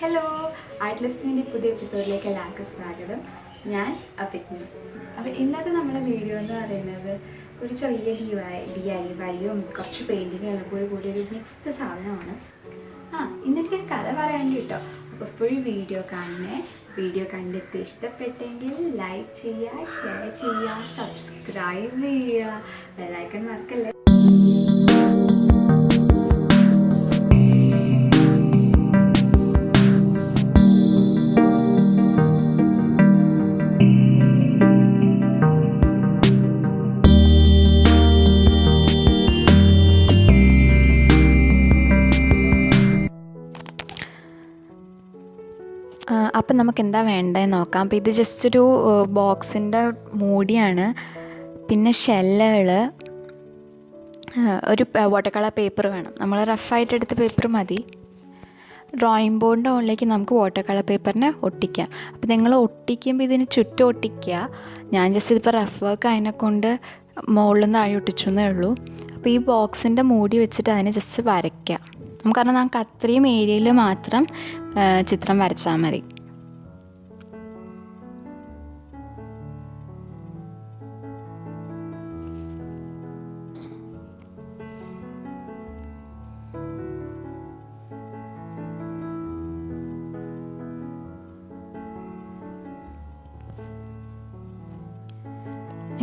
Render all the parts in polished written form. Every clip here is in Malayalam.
ഹലോ ആർട്ട്ലെസ് മീൻ്റെ പുതിയ എപ്പിസോഡിലേക്ക് എല്ലാവർക്കും സ്വാഗതം. ഞാൻ അഭിജ്ഞ. അപ്പോൾ ഇന്നത്തെ നമ്മുടെ വീഡിയോ എന്ന് പറയുന്നത് ഒരു ചെറിയ DIYയും കുറച്ച് പെയിൻറ്റിങ്ങും എല്ലാം കൂടി ഒരു മിക്സ്ഡ് സാധനമാണ്. ഇന്നെനിക്ക് കഥ പറയാൻ കേട്ടോ. അപ്പോൾ ഫുൾ വീഡിയോ കാണണേ. വീഡിയോ കണ്ടിട്ട് ഇഷ്ടപ്പെട്ടെങ്കിൽ ലൈക്ക് ചെയ്യുക, ഷെയർ ചെയ്യുക, സബ്സ്ക്രൈബ് ചെയ്യുക, ബെല്ലൈക്കൺ മറക്കല്ലേ. അപ്പം നമുക്ക് എന്താ വേണ്ടതെന്ന് നോക്കാം. അപ്പോൾ ഇത് ജസ്റ്റ് ഒരു ബോക്സിൻ്റെ മൂടിയാണ്, പിന്നെ ഷെല്ലുകൾ, ഒരു വാട്ടർ കളർ പേപ്പർ വേണം. നമ്മൾ റഫായിട്ട് എടുത്ത പേപ്പർ മതി. ഡ്രോയിങ് ബോർഡിൻ്റെ മുകളിലേക്ക് നമുക്ക് വാട്ടർ കളർ പേപ്പറിനെ ഒട്ടിക്കാം. അപ്പോൾ നിങ്ങൾ ഒട്ടിക്കുമ്പോൾ ഇതിന് ചുറ്റും ഒട്ടിക്കുക. ഞാൻ ജസ്റ്റ് ഇതിപ്പോൾ റഫ് വർക്ക് അതിനെക്കൊണ്ട് മുകളിൽ നിന്ന് താഴെ ഒട്ടിച്ചു എന്നേ ഉള്ളൂ. അപ്പോൾ ഈ ബോക്സിൻ്റെ മൂടി വെച്ചിട്ട് അതിനെ ജസ്റ്റ് വരയ്ക്കുക. കാരണം നമുക്ക് അത്രയും ഏരിയയിൽ മാത്രം ചിത്രം വരച്ചാൽ മതി.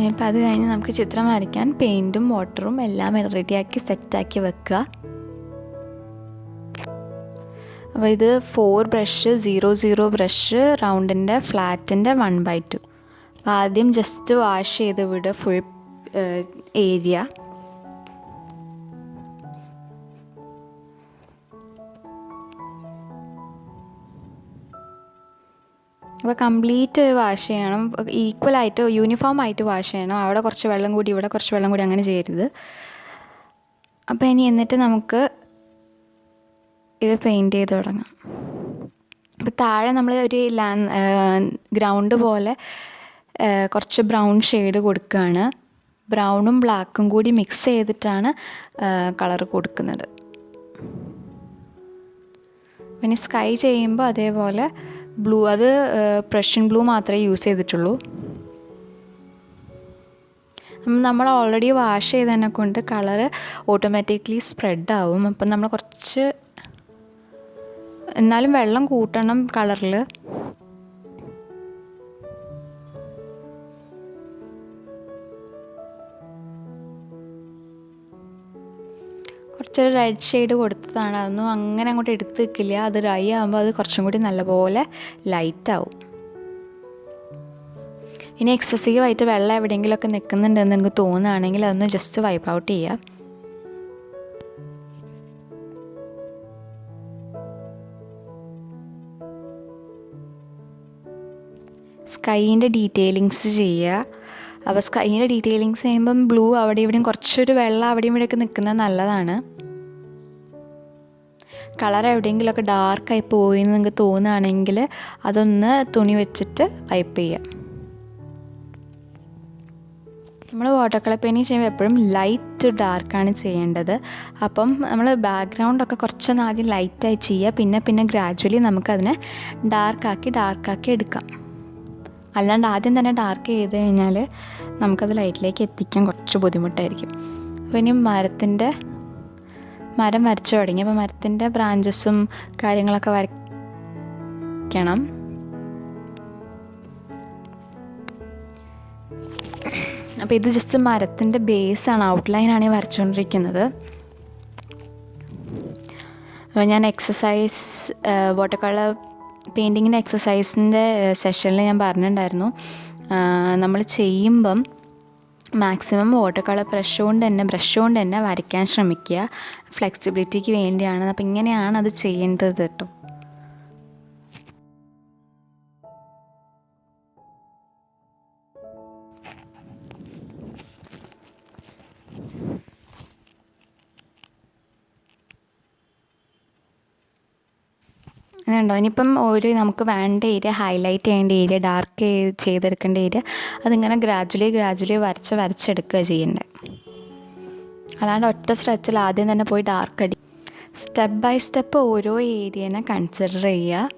ഇപ്പം അത് കഴിഞ്ഞ് നമുക്ക് ചിത്രം വരയ്ക്കാൻ പെയിൻറ്റും വാട്ടറും എല്ലാം റെഡിയാക്കി സെറ്റാക്കി വെക്കുക. അപ്പോൾ ഇത് 4 ബ്രഷ്, 00 ബ്രഷ്, റൗണ്ടിൻ്റെ ഫ്ലാറ്റിൻ്റെ 1/2. അപ്പോൾ ആദ്യം ജസ്റ്റ് വാഷ് ചെയ്ത് വിടുക ഫുൾ ഏരിയ. അപ്പോൾ കംപ്ലീറ്റ് വാഷ് ചെയ്യണം, ഈക്വലായിട്ട് യൂണിഫോം ആയിട്ട് വാഷ് ചെയ്യണം. അവിടെ കുറച്ച് വെള്ളം കൂടി ഇവിടെ കുറച്ച് വെള്ളം കൂടി അങ്ങനെ ചെയ്യരുത്. അപ്പോൾ ഇനി എന്നിട്ട് നമുക്ക് ഇത് പെയിൻറ്റ് ചെയ്ത് തുടങ്ങാം. അപ്പോൾ താഴെ നമ്മൾ ഒരു ഗ്രൗണ്ട് പോലെ കുറച്ച് ബ്രൗൺ ഷെയ്ഡ് കൊടുക്കുകയാണ്. ബ്രൗണും ബ്ലാക്കും കൂടി മിക്സ് ചെയ്തിട്ടാണ് കളർ കൊടുക്കുന്നത്. പിന്നെ സ്കൈ ചെയ്യുമ്പോൾ അതേപോലെ ബ്ലൂ, അത് പ്രഷ്യൻ ബ്ലൂ മാത്രമേ യൂസ് ചെയ്തിട്ടുള്ളൂ. നമ്മൾ ഓൾറെഡി വാഷ് ചെയ്തതിനെ കൊണ്ട് കളറ് ഓട്ടോമാറ്റിക്കലി സ്പ്രെഡ് ആവും. അപ്പം നമ്മൾ കുറച്ച് എന്നാലും വെള്ളം കൂട്ടണം കളറിൽ. കുറച്ചൊരു റെഡ് ഷെയ്ഡ് കൊടുത്തതാണ്. അതൊന്നും അങ്ങനെ അങ്ങോട്ട് എടുത്ത് വെക്കില്ല. അത് ഡ്രൈ ആകുമ്പോൾ അത് കുറച്ചും കൂടി നല്ലപോലെ ലൈറ്റ് ആവും. ഇനി എക്സസീവായിട്ട് വെള്ളം എവിടെയെങ്കിലുമൊക്കെ നിൽക്കുന്നുണ്ടെന്ന് നിങ്ങൾക്ക് തോന്നുകയാണെങ്കിൽ അതൊന്ന് ജസ്റ്റ് വൈപ്പ് ഔട്ട് ചെയ്യുക. സ്കൈൻ്റെ ഡീറ്റെയിലിങ്സ് ചെയ്യുക. അപ്പോൾ സ്കൈൻ്റെ ഡീറ്റെയിലിങ്സ് ചെയ്യുമ്പം ബ്ലൂ അവിടെ ഇവിടെയും കുറച്ചൊരു വെള്ളം അവിടെയും ഇവിടെയൊക്കെ നിൽക്കുന്നത് നല്ലതാണ്. കളർ എവിടെയെങ്കിലുമൊക്കെ ഡാർക്കായി പോയി എന്ന് നിങ്ങൾക്ക് തോന്നുകയാണെങ്കിൽ അതൊന്ന് തുണി വെച്ചിട്ട് വൈപ്പ് ചെയ്യുക. നമ്മൾ വാട്ടർ കളർ പെയിൻറ്റിങ് ചെയ്യുമ്പോൾ എപ്പോഴും ലൈറ്റ് ഡാർക്കാണ് ചെയ്യേണ്ടത്. അപ്പം നമ്മൾ ബാക്ക്ഗ്രൗണ്ടൊക്കെ കുറച്ചൊന്ന് ആദ്യം ലൈറ്റായി ചെയ്യുക. പിന്നെ ഗ്രാജ്വലി നമുക്കതിനെ ഡാർക്കാക്കി എടുക്കാം. അല്ലാണ്ട് ആദ്യം തന്നെ ഡാർക്ക് ചെയ്ത് കഴിഞ്ഞാൽ നമുക്കത് ലൈറ്റിലേക്ക് എത്തിക്കാൻ കുറച്ച് ബുദ്ധിമുട്ടായിരിക്കും. അപ്പോൾ ഇനി മരം വരച്ചു തുടങ്ങി. അപ്പോൾ മരത്തിൻ്റെ ബ്രാഞ്ചസും കാര്യങ്ങളൊക്കെ വരയ്ക്കണം. അപ്പോൾ ഇത് ജസ്റ്റ് മരത്തിൻ്റെ ബേസാണ്, ഔട്ട്ലൈനാണ് വരച്ചുകൊണ്ടിരിക്കുന്നത്. അപ്പോൾ ഞാൻ എക്സസൈസ് വാട്ടർ കളർ പെയിൻറ്റിങ്ങിൻ്റെ എക്സസൈസിൻ്റെ സെഷനിൽ ഞാൻ പറഞ്ഞിട്ടുണ്ടായിരുന്നു, നമ്മൾ ചെയ്യുമ്പം മാക്സിമം വാട്ടർ കളർ ബ്രഷ് കൊണ്ട് തന്നെ വരയ്ക്കാൻ ശ്രമിക്കുക. ഫ്ലെക്സിബിലിറ്റിക്ക് വേണ്ടിയാണ്. അപ്പോൾ ഇങ്ങനെയാണ് അത് ചെയ്യേണ്ടത് കേട്ടോ. അതുണ്ടോ, ഇനിയിപ്പം നമുക്ക് വേണ്ട ഏരിയ, ഹൈലൈറ്റ് ചെയ്യേണ്ട ഏരിയ, ഡാർക്ക് ചെയ്തെടുക്കേണ്ട ഏരിയ, അതിങ്ങനെ ഗ്രാജ്വലി വരച്ചെടുക്കുക ചെയ്യേണ്ടത്. അല്ലാണ്ട് ഒറ്റ സ്ട്രെച്ചിൽ ആദ്യം തന്നെ പോയി ഡാർക്ക് സ്റ്റെപ്പ് ബൈ സ്റ്റെപ്പ് ഓരോ ഏരിയനെ കൺസിഡർ ചെയ്യുക.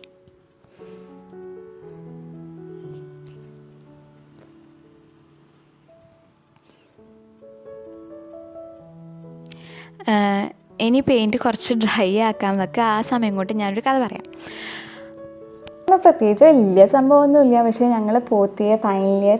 ഇനി പെയിൻറ്റ് കുറച്ച് ഡ്രൈ ആക്കാൻ വെക്കുക. ആ സമയം കൊണ്ട് ഞാനൊരു കഥ പറയാം. പ്രത്യേകിച്ച് വലിയ സംഭവമൊന്നുമില്ല, പക്ഷേ ഞങ്ങൾ പോത്തിയ ഫൈനൽ ഇയർ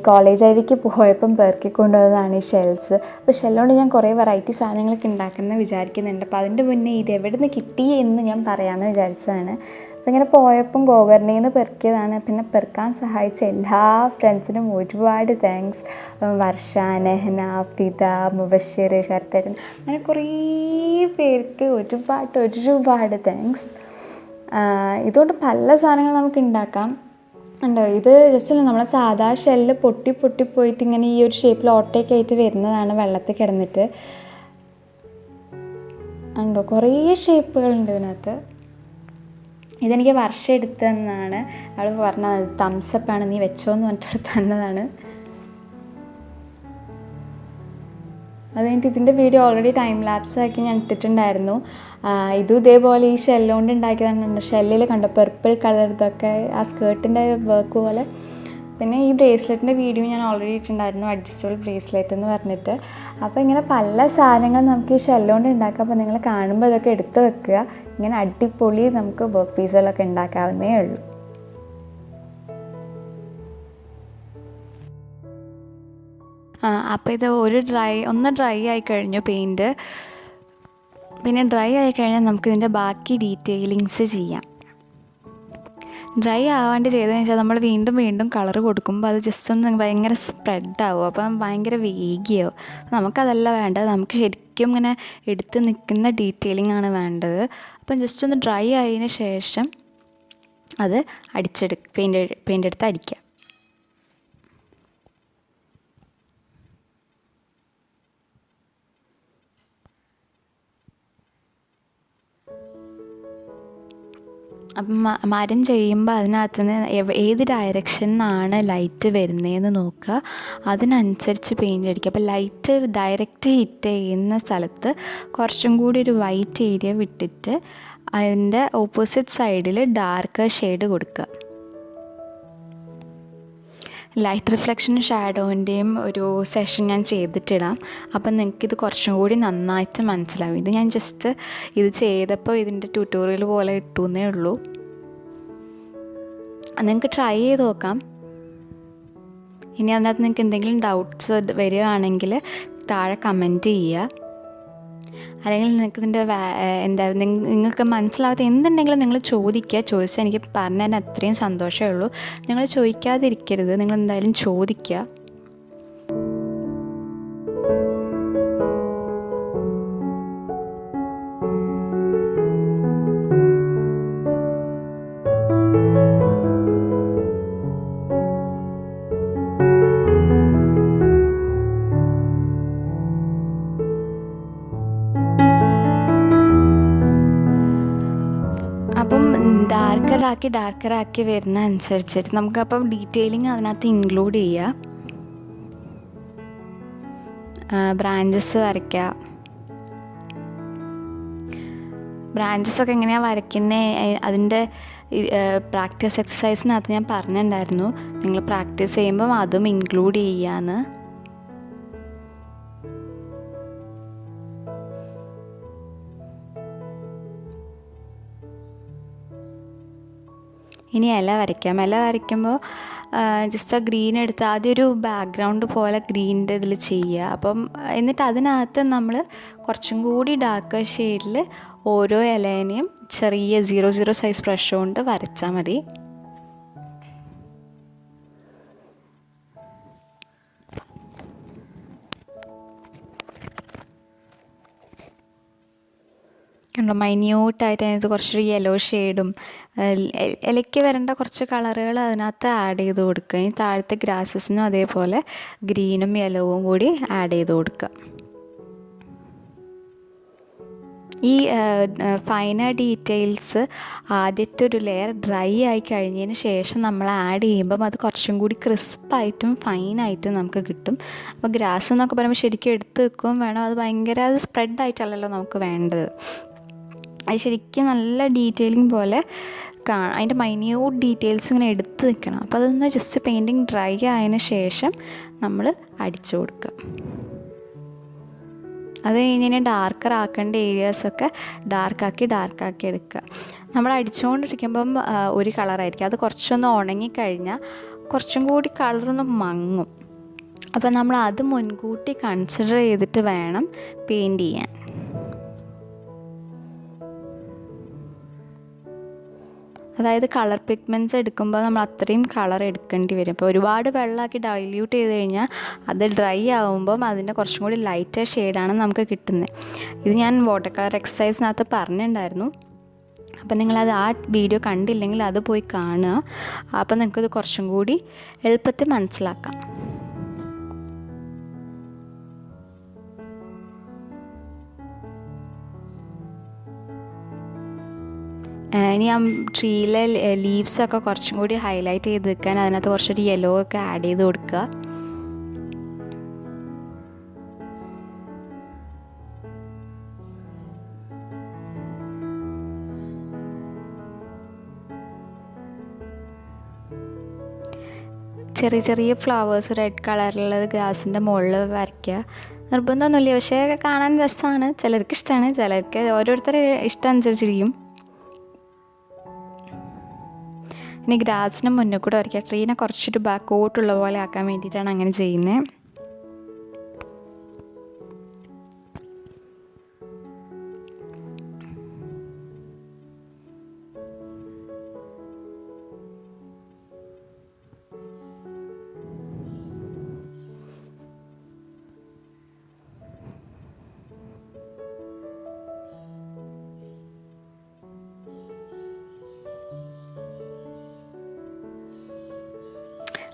കോളേജ് ഐവിക്ക് പോയപ്പം പെറുക്കി കൊണ്ടുവന്നതാണ് ഈ ഷെൽസ്. അപ്പോൾ ഷെല്ലുകൊണ്ട് ഞാൻ കുറേ വെറൈറ്റി സാധനങ്ങളൊക്കെ ഉണ്ടാക്കണമെന്ന് വിചാരിക്കുന്നുണ്ട്. അപ്പോൾ അതിൻ്റെ മുന്നേ ഇത് എവിടെ നിന്ന് കിട്ടി എന്ന് ഞാൻ പറയാമെന്ന് വിചാരിച്ചതാണ്. അപ്പോൾ ഇങ്ങനെ പോയപ്പം ഗോകർണയിൽ നിന്ന് പെറുക്കിയതാണ്. പിന്നെ പെറുക്കാൻ സഹായിച്ച എല്ലാ ഫ്രണ്ട്സിനും ഒരുപാട് താങ്ക്സ്. വർഷ, നെഹന, ഫിദ, മുബഷിർ, ശരത്തേട്ടൻ, അങ്ങനെ കുറേ പേർക്ക് ഒരുപാട് താങ്ക്സ്. ഇതുകൊണ്ട് പല സാധനങ്ങൾ നമുക്ക് ഉണ്ടാക്കാം. ഉണ്ടോ, ഇത് ജസ്റ്റ് നമ്മളെ സാധാ ഷെല്ല് പൊട്ടിപ്പോയിട്ട് ഇങ്ങനെ ഈ ഒരു ഷേപ്പിൽ ഓട്ടയൊക്കെ ആയിട്ട് വരുന്നതാണ് വെള്ളത്തിൽ കിടന്നിട്ട്. ഉണ്ടോ, കുറേ ഷേപ്പുകളുണ്ട് ഇതിനകത്ത്. ഇതെനിക്ക് വർഷം എടുത്തു തന്നതാണ്. അവൾ പറഞ്ഞത് തംസപ്പാണ്, നീ വെച്ചോന്ന് പറഞ്ഞിട്ട് എടുത്ത് തന്നതാണ്. അത് കഴിഞ്ഞിട്ട് ഇതിൻ്റെ വീഡിയോ ഓൾറെഡി ടൈം ലാപ്സ് ആക്കി ഞാൻ ഇട്ടിട്ടുണ്ടായിരുന്നു. ഇതും ഇതേപോലെ ഈ ഷെല്ലുകൊണ്ട് ഉണ്ടാക്കിയതാണ്. ഷെല്ലിൽ കണ്ടോ പെർപ്പിൾ കളർ ഇതൊക്കെ ആ സ്കേർട്ടിൻ്റെ വർക്ക് പോലെ. പിന്നെ ഈ ബ്രേസ്ലെറ്റിൻ്റെ വീഡിയോ ഞാൻ ഓൾറെഡി ഇട്ടിട്ടുണ്ടായിരുന്നു, അഡ്ജസ്റ്റബിൾ ബ്രേസ്ലെറ്റ് എന്ന് പറഞ്ഞിട്ട്. അപ്പോൾ ഇങ്ങനെ പല സാധനങ്ങളും നമുക്ക് ഈ ഷെല്ലുകൊണ്ട് ഉണ്ടാക്കാം. അപ്പോൾ നിങ്ങൾ കാണുമ്പോൾ ഇതൊക്കെ എടുത്ത് വെക്കുക. ഇങ്ങനെ അടിപൊളി നമുക്ക് വർക്ക് പീസുകളൊക്കെ ഉണ്ടാക്കാവുന്നേ ഉള്ളൂ. അപ്പോൾ ഇത് ഒന്ന് ഡ്രൈ ആയി കഴിഞ്ഞു പെയിൻറ്റ്. പിന്നെ ഡ്രൈ ആയി കഴിഞ്ഞാൽ നമുക്കിതിൻ്റെ ബാക്കി ഡീറ്റെയിലിങ്സ് ചെയ്യാം. ഡ്രൈ ആവാണ്ട് ചെയ്തതെന്ന് വെച്ചാൽ നമ്മൾ വീണ്ടും കളർ കൊടുക്കുമ്പോൾ അത് ജസ്റ്റ് ഒന്ന് ഭയങ്കര സ്പ്രെഡാവും. അപ്പം ഭയങ്കര വേഗിയാവും. നമുക്കതല്ല വേണ്ടത്. നമുക്ക് ശരിക്കും ഇങ്ങനെ എടുത്ത് നിൽക്കുന്ന ഡീറ്റെയിലിംഗ് ആണ് വേണ്ടത്. അപ്പം ജസ്റ്റ് ഒന്ന് ഡ്രൈ ആയതിന് ശേഷം അത് പെയിൻ്റ് എടുത്ത് അടിക്കുക. അപ്പം മരം ചെയ്യുമ്പോൾ അതിനകത്ത് നിന്ന് ഏത് ഡയറക്ഷനിലാണ് ലൈറ്റ് വരുന്നതെന്ന് നോക്കുക. അതിനനുസരിച്ച് പെയിൻ്റ് അടിക്കുക. അപ്പോൾ ലൈറ്റ് ഡയറക്റ്റ് ഹിറ്റ് ചെയ്യുന്ന സ്ഥലത്ത് കുറച്ചും കൂടി ഒരു വൈറ്റ് ഏരിയ വിട്ടിട്ട് അതിൻ്റെ ഓപ്പോസിറ്റ് സൈഡിൽ ഡാർക്ക് ഷെയ്ഡ് കൊടുക്കുക. ലൈറ്റ് റിഫ്ലക്ഷനും ഷാഡോവിൻ്റെയും ഒരു സെഷൻ ഞാൻ ചെയ്തിട്ടിടാം. അപ്പം നിങ്ങൾക്കിത് കുറച്ചും കൂടി നന്നായിട്ട് മനസ്സിലാവും. ഇത് ഞാൻ ജസ്റ്റ് ഇത് ചെയ്തപ്പോൾ ഇതിൻ്റെ ട്യൂട്ടോറിയൽ പോലെ ഇട്ടുവെന്നേ ഉള്ളൂ. നിങ്ങൾക്ക് ട്രൈ ചെയ്ത് നോക്കാം. ഇനി അതിനകത്ത് നിങ്ങൾക്ക് എന്തെങ്കിലും ഡൗട്ട്സ് വരികയാണെങ്കിൽ താഴെ കമൻറ്റ് ചെയ്യുക. അല്ലെങ്കിൽ നിങ്ങൾക്ക് ഇതിൻ്റെ നിങ്ങൾക്ക് മനസ്സിലാവാത്ത എന്തുണ്ടെങ്കിലും നിങ്ങൾ ചോദിച്ചാൽ എനിക്ക് പറഞ്ഞു തരാൻ അത്രയും സന്തോഷമേ ഉള്ളൂ. നിങ്ങൾ ചോദിക്കാതിരിക്കരുത്, നിങ്ങൾ എന്തായാലും ചോദിക്കുക. അപ്പം ഡാർക്കറാക്കി വരുന്ന അനുസരിച്ചിട്ട് നമുക്കപ്പം ഡീറ്റെയിലിംഗ് അതിനകത്ത് ഇൻക്ലൂഡ് ചെയ്യുക. ബ്രാഞ്ചസ് വരയ്ക്കുക. ബ്രാഞ്ചസൊക്കെ എങ്ങനെയാണ് വരയ്ക്കുന്നത് അതിൻ്റെ പ്രാക്ടീസ് എക്സസൈസിനകത്ത് ഞാൻ പറഞ്ഞിട്ടുണ്ടായിരുന്നു. നിങ്ങൾ പ്രാക്ടീസ് ചെയ്യുമ്പം അതും ഇൻക്ലൂഡ് ചെയ്യാന്ന്. ഇനി ഇല വരയ്ക്കുമ്പോൾ ജസ്റ്റ് ആ ഗ്രീൻ എടുത്ത് ആദ്യം ഒരു ബാക്ക്ഗ്രൗണ്ട് പോലെ ഗ്രീനിൻ്റെ ഇതിൽ ചെയ്യുക. അപ്പം എന്നിട്ട് അതിനകത്ത് നമ്മൾ കുറച്ചും കൂടി ഡാർക്ക് ഷെയ്ഡിൽ ഓരോ ഇലേനെയും ചെറിയ 00 സൈസ് ബ്രഷ് കൊണ്ട് വരച്ചാൽ മതി. കണ്ടോ, മൈന്യൂട്ടായിട്ട് അതിനകത്ത് കുറച്ചൊരു യെല്ലോ ഷെയ്ഡും ഇലയ്ക്ക് വരേണ്ട കുറച്ച് കളറുകൾ അതിനകത്ത് ആഡ് ചെയ്ത് കൊടുക്കുക. ഇനി താഴത്തെ ഗ്രാസസിനും അതേപോലെ ഗ്രീനും യെല്ലോവും കൂടി ആഡ് ചെയ്ത് കൊടുക്കുക. ഈ ഫൈനർ ഡീറ്റെയിൽസ് ആദ്യത്തെ ഒരു ലെയർ ഡ്രൈ ആയി കഴിഞ്ഞതിന് ശേഷം നമ്മൾ ആഡ് ചെയ്യുമ്പം അത് കുറച്ചും കൂടി ക്രിസ്പായിട്ടും ഫൈനായിട്ടും നമുക്ക് കിട്ടും. അപ്പോൾ ഗ്രാസ് എന്നൊക്കെ പറയുമ്പോൾ ശരിക്കും എടുത്ത് വെക്കുകയും വേണം, അത് ഭയങ്കര അത് സ്പ്രെഡായിട്ടല്ലല്ലോ നമുക്ക് വേണ്ടത്. അത് ശരിക്കും നല്ല ഡീറ്റെയിലിംഗ് പോലെ അതിൻ്റെ മൈന്യൂട്ട് ഡീറ്റെയിൽസ് ഇങ്ങനെ എടുത്ത് നിൽക്കണം. അപ്പോൾ അതൊന്ന് ജസ്റ്റ് പെയിൻറ്റിങ് ഡ്രൈ ആയതിന് ശേഷം നമ്മൾ അടിച്ചു കൊടുക്കുക. അത് കഴിഞ്ഞ് ഡാർക്കർ ആക്കേണ്ട ഏരിയാസൊക്കെ ഡാർക്കാക്കി എടുക്കുക. നമ്മൾ അടിച്ചുകൊണ്ടിരിക്കുമ്പം ഒരു കളറായിരിക്കും, അത് കുറച്ചൊന്ന് ഉണങ്ങിക്കഴിഞ്ഞാൽ കുറച്ചും കൂടി കളറൊന്ന് മങ്ങും. അപ്പം നമ്മൾ അത് മുൻകൂട്ടി കൺസിഡർ ചെയ്തിട്ട് വേണം പെയിൻറ്റ് ചെയ്യാൻ. അതായത് കളർ പിഗ്മെൻറ്റ്സ് എടുക്കുമ്പോൾ നമ്മൾ അത്രയും കളർ എടുക്കേണ്ടി വരും. അപ്പോൾ ഒരുപാട് വെള്ളമാക്കി ഡൈല്യൂട്ട് ചെയ്ത് കഴിഞ്ഞാൽ അത് ഡ്രൈ ആകുമ്പം അതിൻ്റെ കുറച്ചും കൂടി ലൈറ്റർ ഷെയ്ഡാണ് നമുക്ക് കിട്ടുന്നത്. ഇത് ഞാൻ വാട്ടർ കളർ എക്സസൈസിനകത്ത് പറഞ്ഞിട്ടുണ്ടായിരുന്നു. അപ്പം നിങ്ങളത് ആ വീഡിയോ കണ്ടില്ലെങ്കിൽ അത് പോയി കാണുക. അപ്പം നിങ്ങൾക്കത് കുറച്ചും കൂടി എളുപ്പത്തിൽ മനസ്സിലാക്കാം. ഇനി ആ ട്രീയിലെ ലീവ്സൊക്കെ കുറച്ചും കൂടി ഹൈലൈറ്റ് ചെയ്ത് നിൽക്കാൻ അതിനകത്ത് കുറച്ചൊരു യെല്ലോ ഒക്കെ ആഡ് ചെയ്ത് കൊടുക്കുക. ചെറിയ ചെറിയ ഫ്ലവേഴ്സ് റെഡ് കളറിലുള്ളത് ഗ്രാസിൻ്റെ മുകളിൽ വരയ്ക്കുക. നിർബന്ധമൊന്നുമില്ല, പക്ഷേ കാണാൻ രസമാണ്. ചിലർക്ക് ഇഷ്ടമാണ്, ചിലർക്ക് ഓരോരുത്തരുടെ ഇഷ്ടം അനുസരിച്ചിരിക്കും. ഇനി ഗ്രാസിന് മുന്നിൽ കൂടെ വരയ്ക്കുക. ട്രീനെ കുറച്ചൊരു ബാക്കോട്ടുള്ള പോലെ ആക്കാൻ വേണ്ടിയിട്ടാണ് അങ്ങനെ ചെയ്യുന്നത്.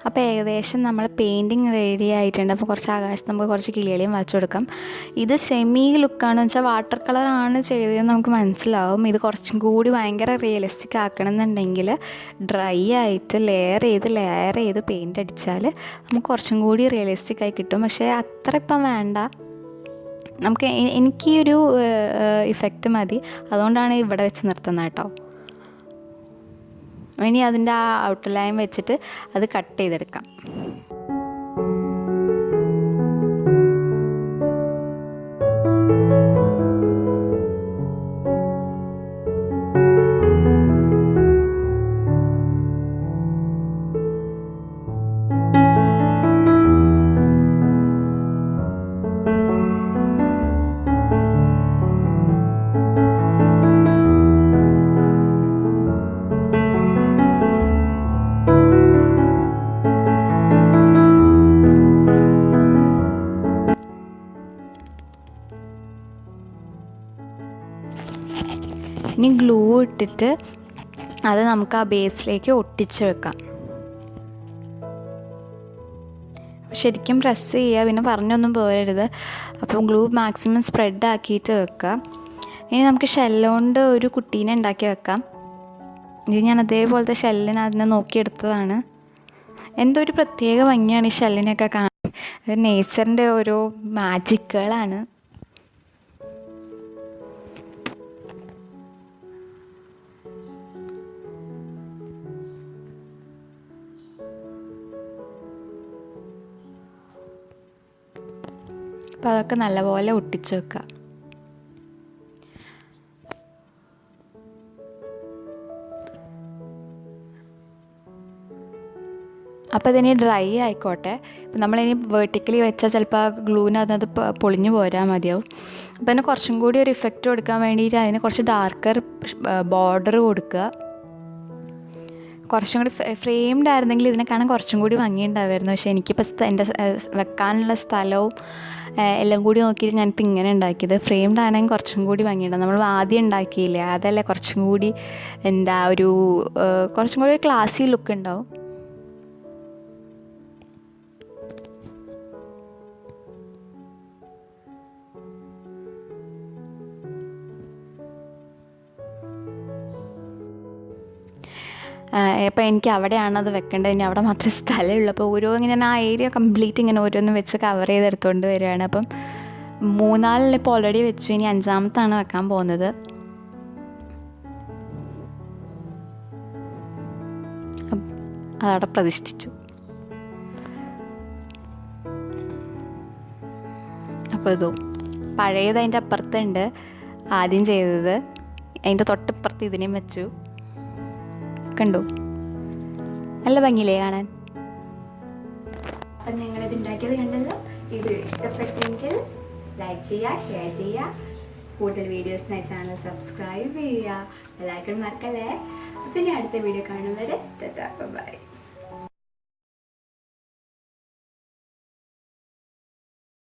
അപ്പോൾ ഏകദേശം നമ്മൾ പെയിൻറ്റിങ് റെഡി ആയിട്ടുണ്ട്. അപ്പോൾ കുറച്ച് ആകാശത്ത് നമുക്ക് കുറച്ച് കിളികളെയും വരച്ചു കൊടുക്കാം. ഇത് സെമി ലുക്കാണെന്ന് വെച്ചാൽ വാട്ടർ കളറാണ് ചെയ്തതെന്ന് നമുക്ക് മനസ്സിലാവും. ഇത് കുറച്ചും കൂടി ഭയങ്കര റിയലിസ്റ്റിക് ആക്കണം എന്നുണ്ടെങ്കിൽ ഡ്രൈ ആയിട്ട് ലെയർ ചെയ്ത് പെയിൻ്റ് അടിച്ചാൽ നമുക്ക് കുറച്ചും കൂടി റിയലിസ്റ്റിക് ആയി കിട്ടും. പക്ഷേ അത്ര ഇപ്പം വേണ്ട, നമുക്ക് എനിക്ക് ഒരു ഇഫക്റ്റ് മതി. അതുകൊണ്ടാണ് ഇവിടെ വെച്ച് നിർത്തുന്നത് കേട്ടോ. ഇനി അതിൻ്റെ ആ ഔട്ടർ ലൈൻ വെച്ചിട്ട് അത് കട്ട് ചെയ്തെടുക്കാം. ഇനി ഗ്ലൂ ഇട്ടിട്ട് അത് നമുക്ക് ആ ബേസിലേക്ക് ഒട്ടിച്ച് വെക്കാം. ശരിക്കും പ്രസ് ചെയ്യുക, പിന്നെ പറഞ്ഞൊന്നും പോരരുത്. അപ്പോൾ ഗ്ലൂ മാക്സിമം സ്പ്രെഡ് ആക്കിയിട്ട് വെക്കുക. ഇനി നമുക്ക് ഷെല്ലുകൊണ്ട് ഒരു കുട്ടീനെ ഉണ്ടാക്കി വെക്കാം. ഇത് ഞാൻ അതേപോലത്തെ ഷെല്ലിന് അതിനെ നോക്കിയെടുത്തതാണ്. എന്തോ ഒരു പ്രത്യേക ഭംഗിയാണ് ഈ ഷെല്ലിനൊക്കെ കാണാൻ. നേച്ചറിൻ്റെ ഓരോ മാജിക്കുകളാണ്. അപ്പോൾ അതൊക്കെ നല്ലപോലെ ഒട്ടിച്ച് വെക്കുക. അപ്പോൾ ഇതിനി ഡ്രൈ ആയിക്കോട്ടെ. ഇപ്പം നമ്മളിനി വേർട്ടിക്കലി വെച്ചാൽ ചിലപ്പോൾ ആ ഗ്ലൂവിനകത്ത് പൊളിഞ്ഞു പോരാൽ മതിയാവും. അപ്പോൾ അതിന് കുറച്ചും കൂടി ഒരു ഇഫക്റ്റ് കൊടുക്കാൻ വേണ്ടിയിട്ട് അതിന് കുറച്ച് ഡാർക്കർ ബോർഡർ കൊടുക്കുക. കുറച്ചും കൂടി ഫ്രെയിംഡ് ആയിരുന്നെങ്കിൽ ഇതിനെ കാണാൻ കുറച്ചും കൂടി ഭംഗിയുണ്ടാവുമായിരുന്നു. പക്ഷേ എനിക്കിപ്പോൾ എൻ്റെ വെക്കാനുള്ള സ്ഥലവും എല്ലാം കൂടി നോക്കിയിട്ട് ഞാനിപ്പോൾ ഇങ്ങനെ ഉണ്ടാക്കിയത്. ഫ്രെയിംഡ് ആണെങ്കിൽ കുറച്ചും കൂടി ഭംഗിയുണ്ടാവും. നമ്മൾ ആദ്യം ഉണ്ടാക്കിയില്ലേ, അതല്ലേ കുറച്ചും കൂടി കുറച്ചും കൂടി ക്ലാസി ലുക്ക് ഉണ്ടാവും. അപ്പോൾ എനിക്ക് അവിടെയാണ് അത് വെക്കേണ്ടത്, ഇനി അവിടെ മാത്രമേ സ്ഥലമുള്ളൂ. അപ്പോൾ ഇങ്ങനെ ആ ഏരിയ കംപ്ലീറ്റ് ഇങ്ങനെ ഓരോന്ന് വെച്ച് കവർ ചെയ്തെടുത്തുകൊണ്ട് വരികയാണ്. അപ്പം 3-4 ഇപ്പോൾ ഓൾറെഡി വെച്ചു, ഇനി 5ാമത്താണ് വെക്കാൻ പോകുന്നത്. അതവിടെ പ്രതിഷ്ഠിച്ചു. അപ്പോൾ ഇതോ പഴയത് അതിൻ്റെ അപ്പുറത്തുണ്ട് ആദ്യം ചെയ്തത്, അതിൻ്റെ തൊട്ടിപ്പുറത്ത് ഇതിനെയും വെച്ചു. കണ്ടു, നല്ല ഭംഗിയില്ലേ കാണാൻ? അപ്പം ഞങ്ങളിത് ഉണ്ടാക്കിയത് കണ്ടല്ലോ. ഇത് ഇഷ്ടപ്പെട്ടെങ്കിൽ ലൈക്ക് ചെയ്യുക, ഷെയർ ചെയ്യുക, കൂടുതൽ വീഡിയോസിനായി ചാനൽ സബ്സ്ക്രൈബ് ചെയ്യുക, ബെൽ ഐക്കൺ മറക്കല്ലേ. പിന്നെ അടുത്ത വീഡിയോ കാണും വരെ ബൈ.